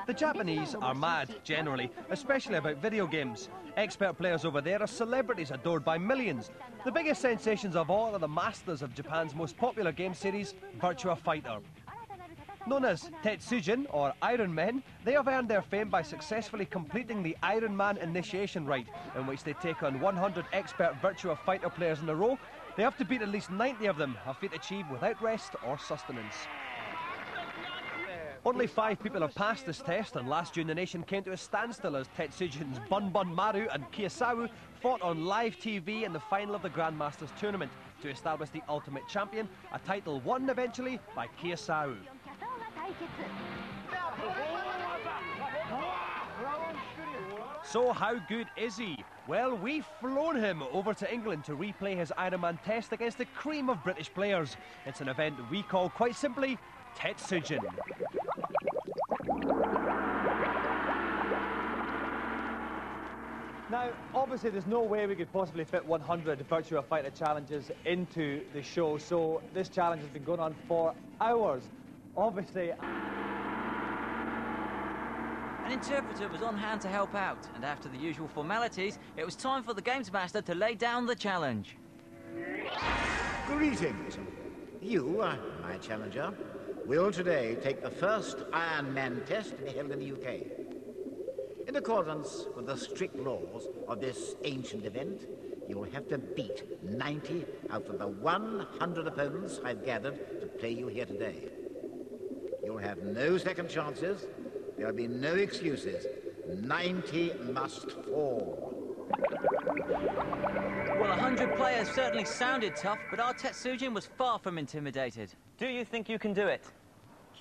The Japanese are mad, generally, especially about video games. Expert players over there are celebrities adored by millions. The biggest sensations of all are the masters of Japan's most popular game series, Virtua Fighter. Known as tetsujin, or Iron Men, they have earned their fame by successfully completing the Iron Man initiation rite, in which they take on 100 expert Virtua Fighter players in a row. They have to beat at least 90 of them, a feat achieved without rest or sustenance. Only 5 people have passed this test, and last June the nation came to a standstill as Tetsujin's Bun Bun Maru and Kiyosawa fought on live TV in the final of the Grandmasters tournament to establish the ultimate champion, a title won eventually by Kiyosawa. So how good is he? Well, we've flown him over to England to replay his Iron Man test against the cream of British players. It's an event we call, quite simply, Tetsujin. Now, obviously there's no way we could possibly fit 100 Virtua Fighter challenges into the show, so this challenge has been going on for hours. Obviously... An interpreter was on hand to help out, and after the usual formalities, it was time for the gamesmaster to lay down the challenge. Greetings. You, my challenger, will today take the first Iron Man test to be held in the UK. In accordance with the strict laws of this ancient event, you will have to beat 90 out of the 100 opponents I've gathered to play you here today. You'll have no second chances. There'll be no excuses. 90 must fall. Well, 100 players certainly sounded tough, but our Tetsujin was far from intimidated. Do you think you can do it?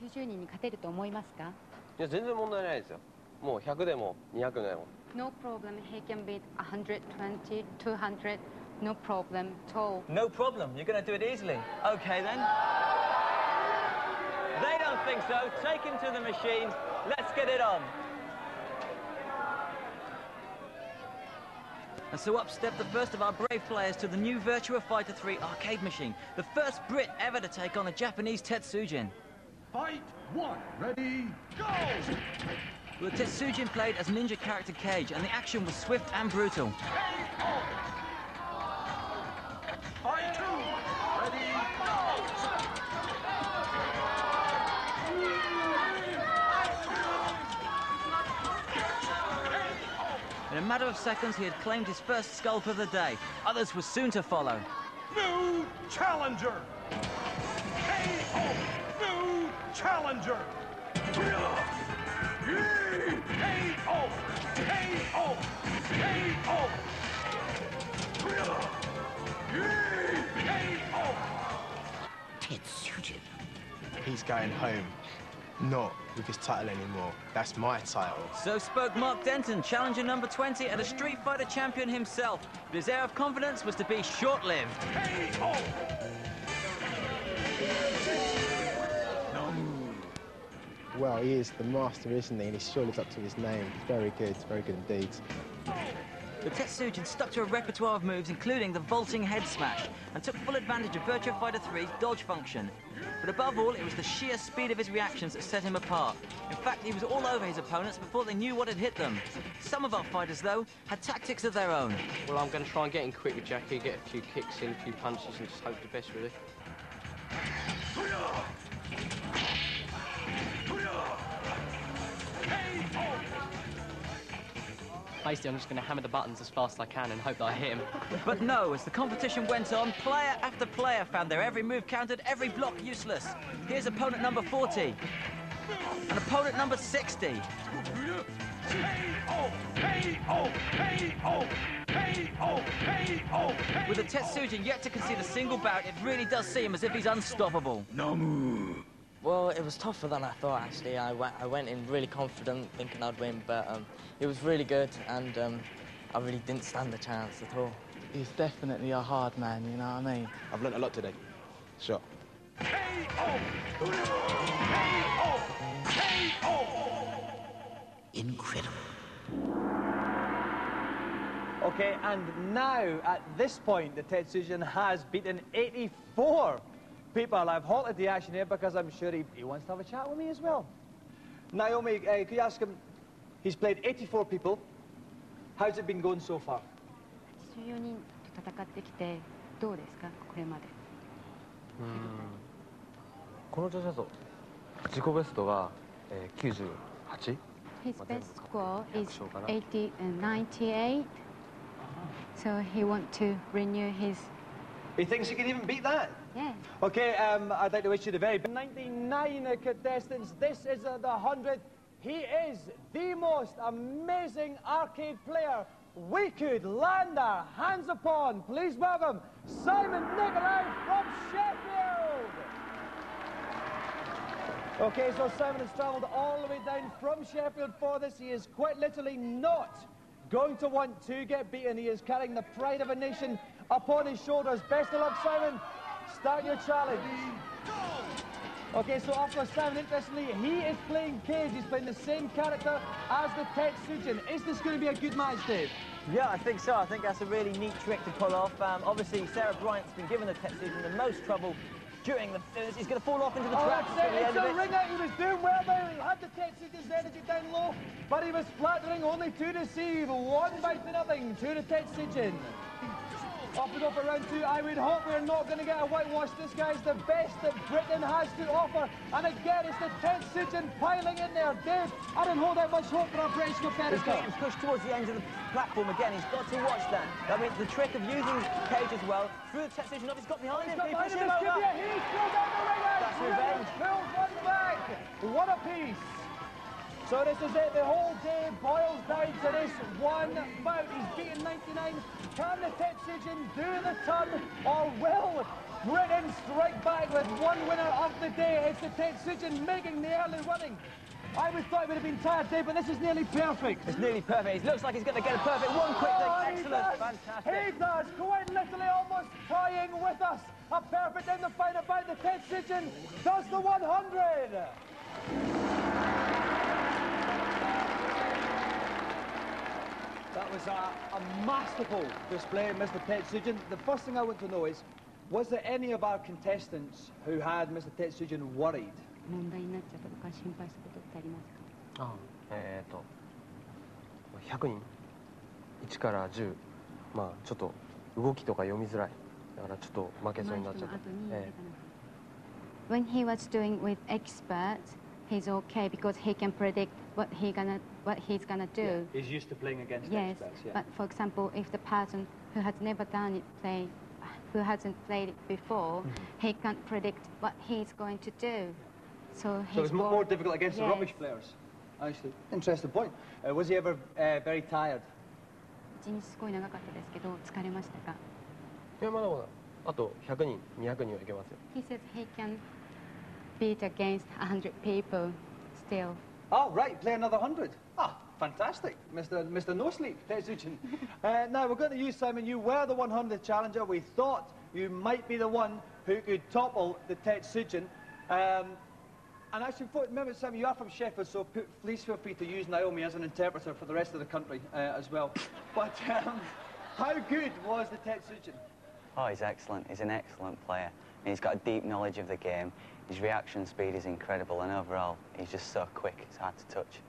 90人に勝てると思いますか? いや全然問題ないですよ。もう100でも200でも。No problem. He can beat 120, 200. No problem at all. No problem. You're going to do it easily. Okay then. They don't think so. Take him to the machine. Let's get it on. And so up stepped the first of our brave players to the new Virtua Fighter 3 arcade machine, the first Brit ever to take on a Japanese Tetsujin. Fight 1. Ready, go! Well, the Tetsujin played as ninja character Cage, and the action was swift and brutal. Fight 2. Ready, go! In a matter of seconds, he had claimed his first skull for the day. Others were soon to follow. New challenger! KO! New challenger! KO! KO! KO! KO! Tetsujin. He's going home. Not with his title anymore. That's my title. So spoke Mark Denton, challenger number 20 and a Street Fighter champion himself. But his air of confidence was to be short-lived. Well, he is the master, isn't he? And he sure lives up to his name. Very good indeed. The Tetsujin stuck to a repertoire of moves, including the vaulting head smash, and took full advantage of Virtua Fighter 3's dodge function. But above all, it was the sheer speed of his reactions that set him apart. In fact, he was all over his opponents before they knew what had hit them. Some of our fighters, though, had tactics of their own. Well, I'm going to try and get in quick with Jackie, get a few kicks in, a few punches, and just hope for the best, really. Basically, I'm just going to hammer the buttons as fast as I can and hope that I hit him. But no, as the competition went on, player after player found their every move counted, every block useless. Here's opponent number 40. And opponent number 60. With the Tetsujin yet to concede a single bout, it really does seem as if he's unstoppable. Well, it was tougher than I thought, actually. I went in really confident, thinking I'd win, but it was really good, and I really didn't stand a chance at all. He's definitely a hard man, you know what I mean? I've learnt a lot today. Sure. Incredible. Okay, and now, at this point, the Tetsujin has beaten 84 people. I've halted the action here because I'm sure he wants to have a chat with me as well. Naomi, could you ask him, he's played 84 people. How's it been going so far? 84人と戦ってきてどうですかこれまで。この調子だと自己ベストが98。His best score is 80 and 98. So he wants to renew his. He thinks he can even beat that? Yeah. Okay, I'd like to wish you the very best. 99 contestants, this is the 100th. He is the most amazing arcade player we could land our hands upon. Please welcome Simon Nicolai from Sheffield. Okay, so Simon has travelled all the way down from Sheffield for this. He is quite literally not going to want to get beaten. He is carrying the pride of a nation upon his shoulders. Best of luck, Simon. Start your challenge. Okay, so after Simon, interestingly, he is playing Cage. He's playing the same character as the tetsujin. Is this going to be a good match, Dave? Yeah, I think so. I think that's a really neat trick to pull off. Obviously, Sarah Bryant's been given the tetsujin the most trouble during the... He's going to fall off into the trap. It's a ringer. He was doing well there. He had the tetsujin's energy down low, but he was flattering only to deceive. 1 bite to nothing to the tetsujin. Off we go for round 2. I would hope we're not going to get a whitewash. This guy's the best that Britain has to offer. And again, it's the tetsujin piling in there. Dave, I don't hold out much hope for our British competitor. He's getting pushed towards the end of the platform again. He's got to watch that. I mean, the trick of using Cage as well, through the tetsujin, he's got behind him. He's through down the ringer. That's revenge. Pulls one back. What a piece. So this is it. The whole day boils down to this one bout. He's beaten 99. Can the tetsujin do the ton, or will Britain strike back with one winner of the day? It's the tetsujin making the early running. I would thought it would have been tired, Dave, but this is nearly perfect. It's nearly perfect. It looks like he's going to get a perfect one quick thing. Excellent. Fantastic. He does. Quite literally almost tying with us. A perfect in the final bout. The tetsujin does the 100. That was a masterful display, Mr. Tetsujin. The first thing I want to know is, was there any of our contestants who had Mr. Tetsujin worried? 問題になっちゃったとか心配したことってありますか100人1から10、まあちょっと動きとか読みづらいだからちょっと負けそうになっちゃった。When he was doing with experts, he's okay because he can predict what he's gonna do. Yeah, he's used to playing against experts. Yeah. But for example, if the person who has never done it who hasn't played it before, he can't predict what he's going to do. So it's more difficult against the rubbish players. Actually, interesting point. Was he ever very tired? 一日すごい長かったですけど疲れましたか？いやまだまだあと100人200人はいけますよ。He says he can beat against 100 people still. Oh, right, play another 100. Ah, fantastic, Mr. No Sleep, Tetsujin. Now, we're going to use, Simon, you were the 100th challenger. We thought you might be the one who could topple the Tetsujin. And actually, remember, Simon, you are from Sheffield, so please feel free to use Naomi as an interpreter for the rest of the country as well. But how good was the Tetsujin? Oh, he's excellent. He's an excellent player. And he's got a deep knowledge of the game. His reaction speed is incredible, and overall, he's just so quick, it's hard to touch.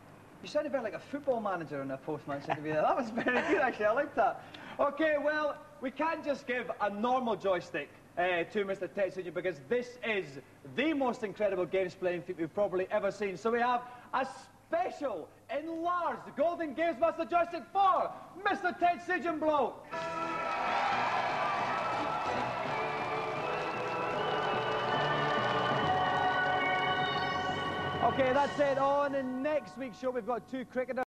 You sounded very like a football manager in a post-match interview. That was very good, actually. I like that. Okay, well, we can't just give a normal joystick to Mr. Tetsujin because this is the most incredible games playing feat we've probably ever seen. So we have a special, enlarged Golden Gamesmaster joystick for Mr. Tetsujin Bloke. Okay, that's it. On next week's show, we've got 2 cricketers.